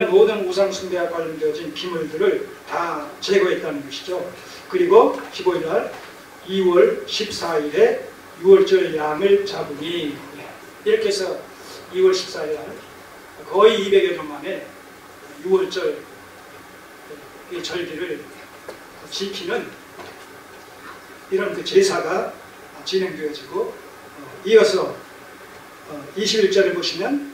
모든 우상 숭배와 관련되어진 비물들을 다 제거했다는 것이죠. 그리고 15일날 2월 14일에 6월절 양을 잡으니, 이렇게 해서 2월 14일날 거의 200여 년 만에 6월절 절기를 지키는 이런 그 제사가 진행되어지고, 이어서 21절을 보시면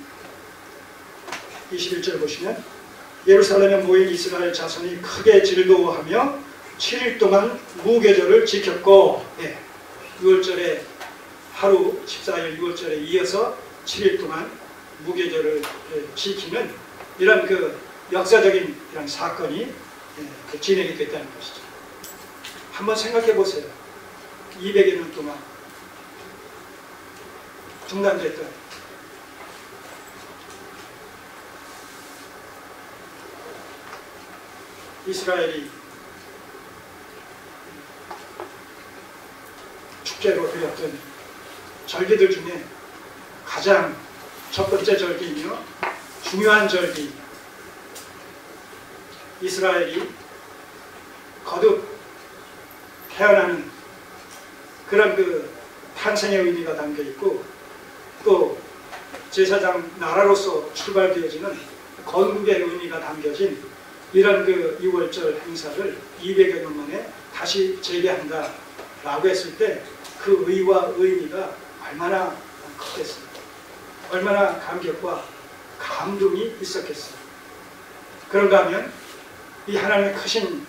예루살렘에 모인 이스라엘 자손이 크게 즐거워하며 7일 동안 무교절을 지켰고, 6월절에 하루 14일 6월절에 이어서 7일 동안 무교절을 지키는 이런 그 역사적인 이런 사건이 진행이 됐다는 것이죠. 한번 생각해 보세요. 200여 년 동안 중단됐던 이스라엘이 축제로 드렸던 절기들 중에 가장 첫 번째 절기이며 중요한 절기, 이스라엘이 거듭 태어나는 그런 그 탄생의 의미가 담겨 있고, 또 제사장 나라로서 출발되어지는 건국의 의미가 담겨진 이런 그 6월절 행사를 200여 년 만에 다시 재개한다 라고 했을 때 그 의와 의미가 얼마나 크겠습니까? 얼마나 감격과 감동이 있었겠어요. 그런가 하면 이 하나님의 크신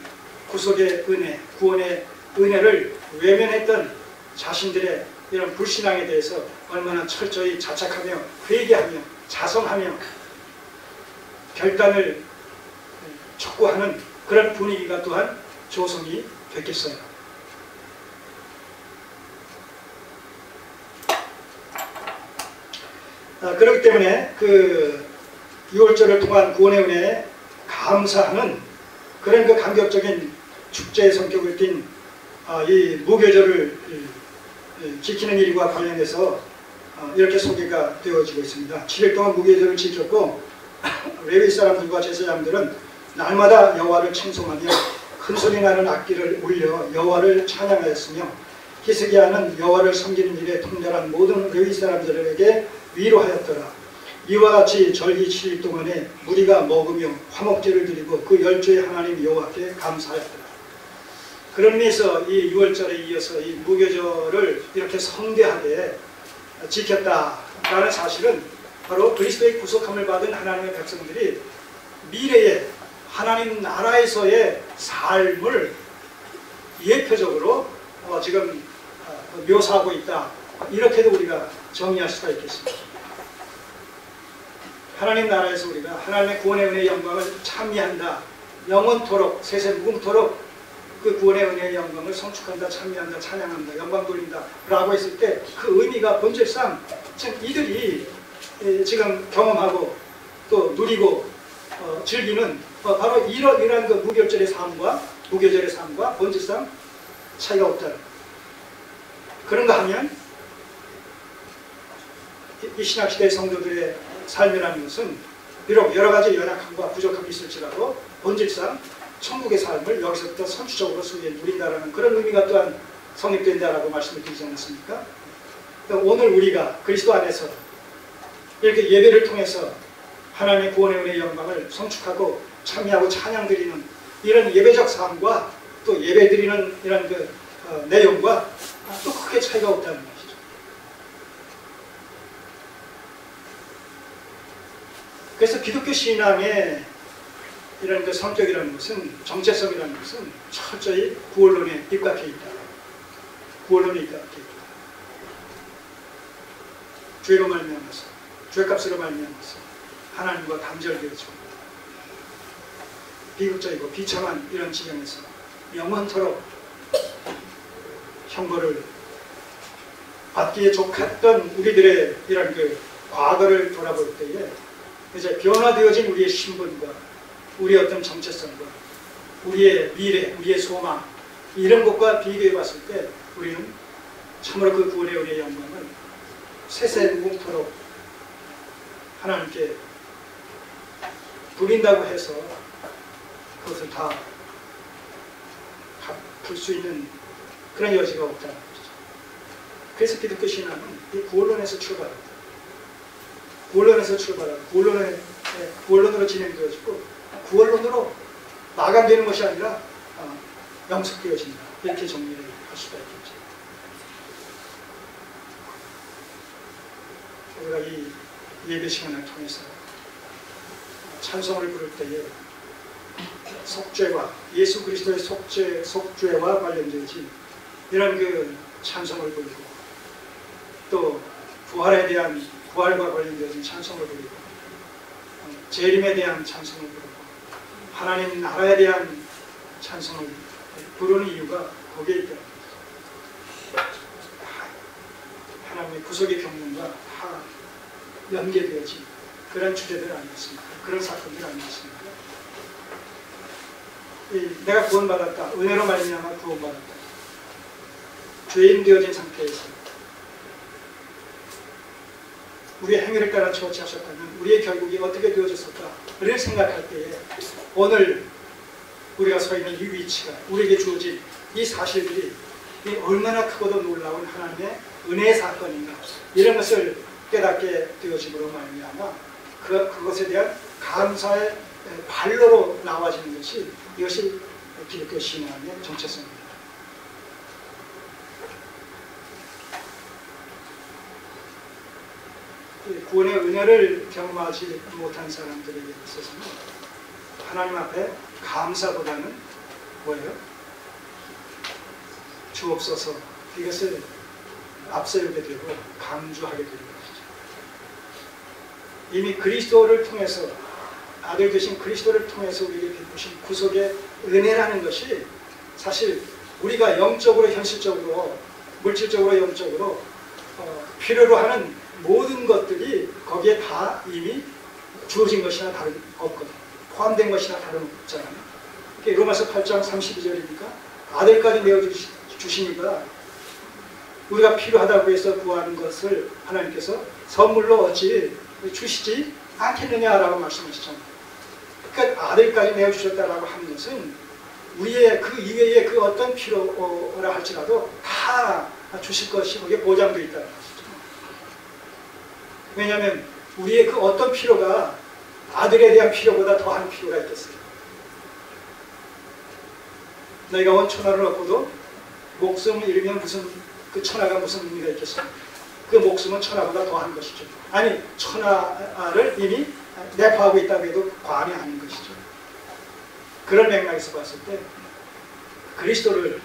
구속의 은혜, 구원의 은혜를 외면했던 자신들의 이런 불신앙에 대해서 얼마나 철저히 자책하며 회개하며 자성하며 결단을 촉구하는 그런 분위기가 또한 조성이 됐겠어요. 그렇기 때문에 그 6월절을 통한 구원의 은혜에 감사하는 그런 그 감격적인 축제의 성격을 띤 이 무교절을 지키는 일과 관련해서 이렇게 소개가 되어지고 있습니다. 7일 동안 무교절을 지켰고, 레위 사람들과 제사장들은 날마다 여호와를稱颂하며 큰소리 나는 악기를 울려 여호와를 찬양하였으며, 히스기야는 여호와를 섬기는 일에 통달한 모든 레위 사람들에게 위로하였더라. 이와 같이 절기 7일 동안에 무리가 먹으며 화목제를 드리고 그 열조의 하나님 여호와께 감사하였더라. 그런 의미에서 이 6월절에 이어서 이 무교절을 이렇게 성대하게 지켰다라는 사실은 바로 그리스도의 구속함을 받은 하나님의 백성들이 미래의 하나님 나라에서의 삶을 예표적으로 지금 묘사하고 있다, 이렇게도 우리가 정리할 수가 있겠습니다. 하나님 나라에서 우리가 하나님의 구원의 은혜의 영광을 참미한다, 영원토록 세세무궁토록 그 구원의 은혜의 영광을 성축한다, 참미한다, 찬양한다, 영광 돌린다 라고 했을 때 그 의미가 본질상 지금 이들이 지금 경험하고 또 누리고 즐기는 바로 이러한 그 무교절의 삶과 본질상 차이가 없다는, 그런가 하면 이 신약시대의 성도들의 삶이라는 것은 비록 여러 가지 연약함과 부족함이 있을지라도 본질상 천국의 삶을 여기서부터 선취적으로 누린다라는 그런 의미가 또한 성립된다라고 말씀을 드리지 않았습니까? 그러니까 오늘 우리가 그리스도 안에서 이렇게 예배를 통해서 하나님의 구원의 은혜의 영광을 성축하고 참여하고 찬양드리는 이런 예배적 삶과 또 예배드리는 이런 그 내용과 또 크게 차이가 없다는 것이죠. 그래서 기독교 신앙의 이런 그 성격이라는 것은, 정체성이라는 것은 철저히 구원론에 입각해 있다. 구원론에 입각해 있다. 죄로 말미암아서, 죄값으로 말미암아서 하나님과 단절되어져 비극적이고 비참한 이런 지경에서 영원토록 형벌을 받기에 족했던 우리들의 이런 그 과거를 돌아볼 때에 이제 변화되어진 우리의 신분과 우리의 어떤 정체성과 우리의 미래, 우리의 소망, 이런 것과 비교해 봤을 때 우리는 참으로 그 구원의 은혜의 영광을 세세무궁토록 하나님께 부린다고 해서 그것을 다 갚을 수 있는 그런 여지가 없다는 것이죠. 그래서 기독교 신앙은 이 구원론에서 출발합니다. 구원론에서 출발하고 구원론으로 진행되어지고 구원론으로 마감되는 것이 아니라 영속되어진다. 이렇게 정리를 할 수가 있겠죠. 우리가 이 예배 시간을 통해서 찬송을 부를 때에 속죄와 예수 그리스도의 속죄와 관련되어진 이런 그 찬송을 부르고 또 부활과 관련되어진 찬송을 부르고 재림에 대한 찬송을 부르고 하나님 나라에 대한 찬송을 부르는 이유가 거기에 있더라고요. 하나님의 구속의 경륜과 다 연계되어진 그런 주제들 아니었습니까? 그런 사건들 아니었습니까? 내가 구원받았다. 은혜로 말미암아 구원받았다. 죄인 되어진 상태에서 우리의 행위를 따라 처치하셨다면 우리의 결국이 어떻게 되어졌을까를 생각할 때에 오늘 우리가 서 있는 이 위치가 우리에게 주어진 이 사실들이 얼마나 크고도 놀라운 하나님의 은혜의 사건인가 이런 것을 깨닫게 되어짐으로 말미암아 그것에 대한 감사의 발로로 나와지는 것이 이것이 기독교 신앙의 정체성입니다. 구원의 은혜를 경험하지 못한 사람들에게 있어서는 하나님 앞에 감사보다는 뭐예요? 주옵소서 이것을 앞세우게 되고 강조하게 되는 것이죠. 이미 그리스도를 통해서 아들 되신 그리스도를 통해서 우리에게 베푸신 구속의 은혜라는 것이 사실 우리가 영적으로 현실적으로 물질적으로 영적으로 필요로 하는 모든 것들이 거기에 다 이미 주어진 것이나 다름없거든. 포함된 것이나 다름없잖아요. 로마서 8장 32절이니까 아들까지 내어주시니까 우리가 필요하다고 해서 구하는 것을 하나님께서 선물로 어찌 주시지 않겠느냐라고 말씀하시잖아요. 그러니까 아들까지 내어주셨다라고 하는 것은 우리의 그 이외의 그 어떤 필요라 할지라도 다 주실 것이 거기에 보장되어 있다는 것이죠. 왜냐하면 우리의 그 어떤 필요가 아들에 대한 필요보다 더한 필요가 있겠어요. 너희가 온 천하를 얻고도 목숨을 잃으면 그 천하가 무슨 의미가 있겠습니까? 그 목숨은 천하보다 더한 것이죠. 아니 천하를 이미 내포하고 있다고 해도 과언이 아닌 것이죠. 그런 맥락에서 봤을 때 그리스도를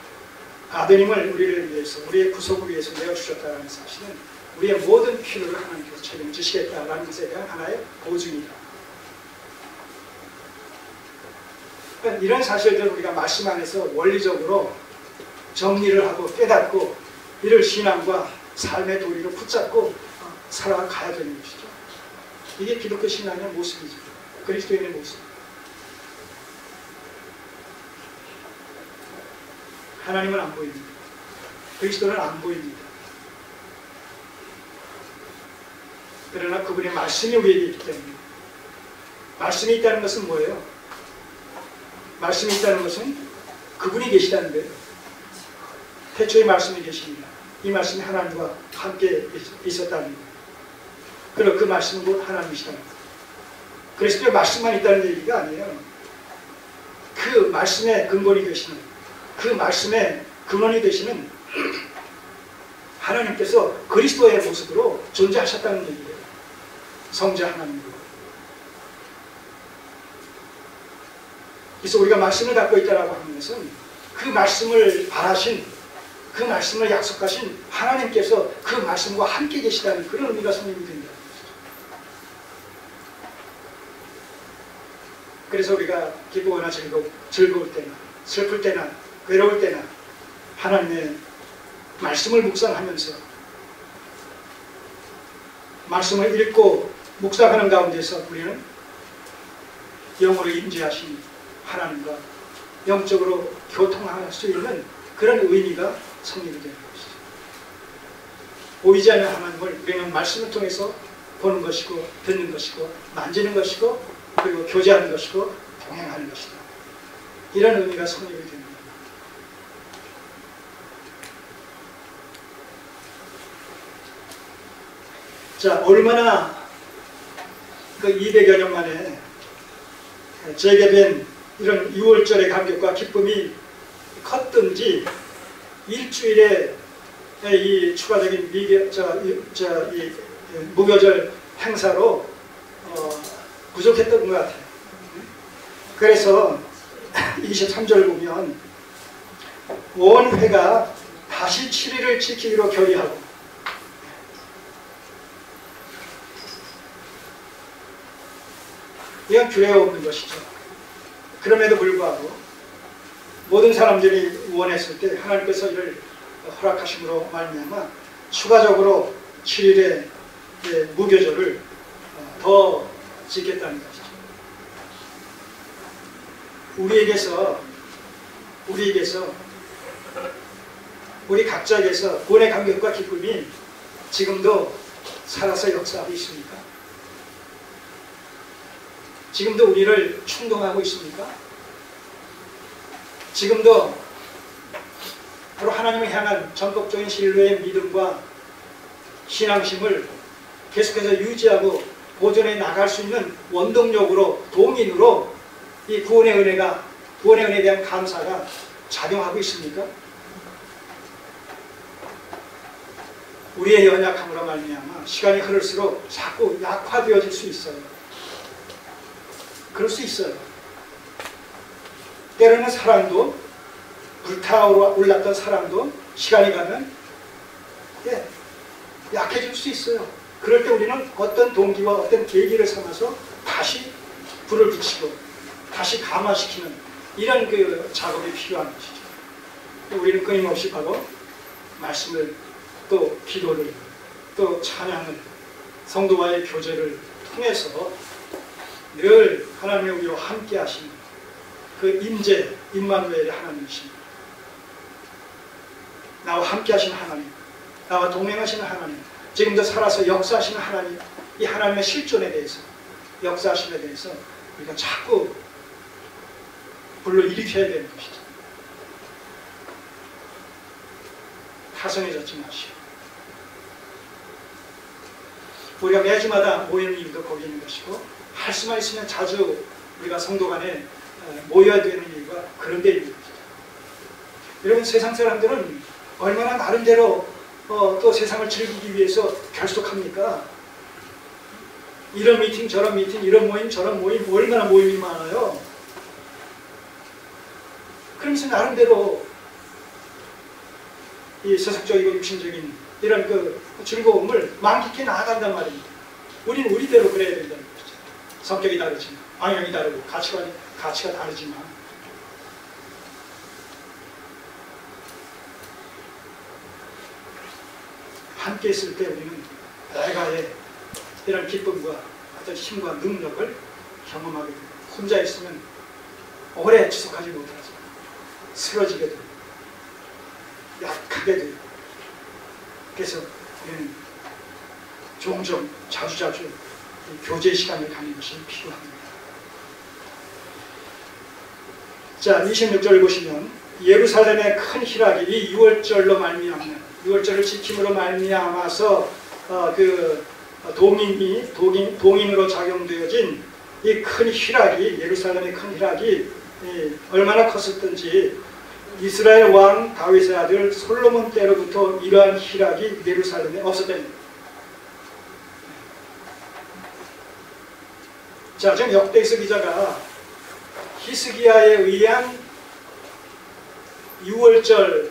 아드님을 우리를 위해서 우리의 구속을 위해서 내어주셨다는 사실은 우리의 모든 필요를 하나님께서 책임지시겠다라는 것에 대한 하나의 보증이다. 그러니까 이런 사실들을 우리가 말씀 안에서 원리적으로 정리를 하고 깨닫고 이를 신앙과 삶의 도리로 붙잡고 살아가야 되는 것이죠. 이게 기독교 신앙의 모습이죠. 그리스도인의 모습. 하나님은 안 보입니다. 그리스도는 안 보입니다. 그러나 그분의 말씀이 우리에게 있기 때문에 말씀이 있다는 것은 뭐예요? 말씀이 있다는 것은 그분이 계시다는 거예요. 태초에 말씀이 계십니다. 이 말씀이 하나님과 함께 있었다는 거예요. 그리고 그 말씀은 곧 하나님이시다는 거예요. 그래서 그 말씀만 있다는 얘기가 아니에요. 그 말씀의 근본이 되시는 그 말씀의 근원이 되시는 하나님께서 그리스도의 모습으로 존재하셨다는 얘기예요. 성자 하나님으로. 그래서 우리가 말씀을 갖고 있다고 하는 것은 그 말씀을 바라신 그 말씀을 약속하신 하나님께서 그 말씀과 함께 계시다는 그런 의미가 성립이 된다는 것이죠. 그래서 우리가 기쁘거나 즐거울 때나 슬플 때나 괴로울 때나 하나님의 말씀을 묵상하면서 말씀을 읽고 묵상하는 가운데서 우리는 영으로 임재하신 하나님과 영적으로 교통할 수 있는 그런 의미가 성립이 되는 것이죠. 보이지 않는 하나님을 우리는 말씀을 통해서 보는 것이고 듣는 것이고 만지는 것이고 그리고 교제하는 것이고 동행하는 것이다. 이런 의미가 성립이 됩니다. 자, 얼마나 그 200여 년 만에 재개된 이런 6월절의 감격과 기쁨이 컸든지 일주일에 이 추가적인 이 무교절 행사로 부족했던 것 같아요. 그래서 23절 보면 온 회가 다시 7일을 지키기로 결의하고, 이건 규례가 없는 것이죠. 그럼에도 불구하고 모든 사람들이 원했을 때 하나님께서 이를 허락하심으로 말미암아 추가적으로 7일의 무교절을 더 지켰다는 것이죠. 우리 각자에게서 구원의 감격과 기쁨이 지금도 살아서 역사하고 있습니까? 지금도 우리를 충동하고 있습니까? 지금도 바로 하나님을 향한 전폭적인 신뢰의 믿음과 신앙심을 계속해서 유지하고 보존해 나갈 수 있는 원동력으로, 동인으로 이 구원의 은혜에 대한 감사가 작용하고 있습니까? 우리의 연약함으로 말미암아 시간이 흐를수록 자꾸 약화되어질 수 있어요. 그럴 수 있어요. 때로는 사랑도, 불타올랐던 사랑도 시간이 가면 약해질 수 있어요. 그럴 때 우리는 어떤 동기와 어떤 계기를 삼아서 다시 불을 붙이고 다시 감화시키는 이런 그 작업이 필요한 것이죠. 우리는 끊임없이 바로 말씀을, 또 기도를, 또 찬양을, 성도와의 교제를 통해서 늘 하나님의 우리와 함께 하시는 그 임재, 임마누엘의 하나님이십니다. 나와 함께 하시는 하나님, 나와 동행하시는 하나님, 지금도 살아서 역사하시는 하나님, 이 하나님의 실존에 대해서, 역사하심에 대해서 우리가 자꾸 불러 일으켜야 되는 것이죠. 타성해졌지 마시오. 우리가 매주마다 모이는 이유도 거기 있는 것이고, 할 수만 있으면 자주 우리가 성도 간에 모여야 되는 이유가 그런 데 있는 것이죠. 여러분, 세상 사람들은 얼마나 나름대로 또 세상을 즐기기 위해서 결속합니까? 이런 미팅 저런 미팅, 이런 모임 저런 모임, 얼마나 모임이 많아요. 그러면서 나름대로 이 세속적이고 육신적인 이런 그 즐거움을 만끽해 나아간단 말입니다. 우리는 우리대로 그래야 된다는 거죠. 성격이 다르지만, 방향이 다르고, 가치가 다르지만, 함께 있을 때 우리는 내가의 이런 기쁨과 어떤 힘과 능력을 경험하게 됩니다. 혼자 있으면 오래 지속하지 못해서 쓰러지게 되고 약하게 되고, 그래서 우리는 종종 자주자주 교제 시간을 갖는 것이 필요합니다. 자, 26절 보시면 예루살렘의 큰 희락이 이 6월절로 말미암는, 6월절을 지킴으로 말미암아서 동인으로 작용되어진 이 큰 희락이, 예루살렘의 큰 희락이 얼마나 컸었던지, 이스라엘 왕 다윗의 아들 솔로몬 때로부터 이러한 희락이 예루살렘에 없었답니다. 자, 지금 역대서 기자가 히스기야에 의한 6월절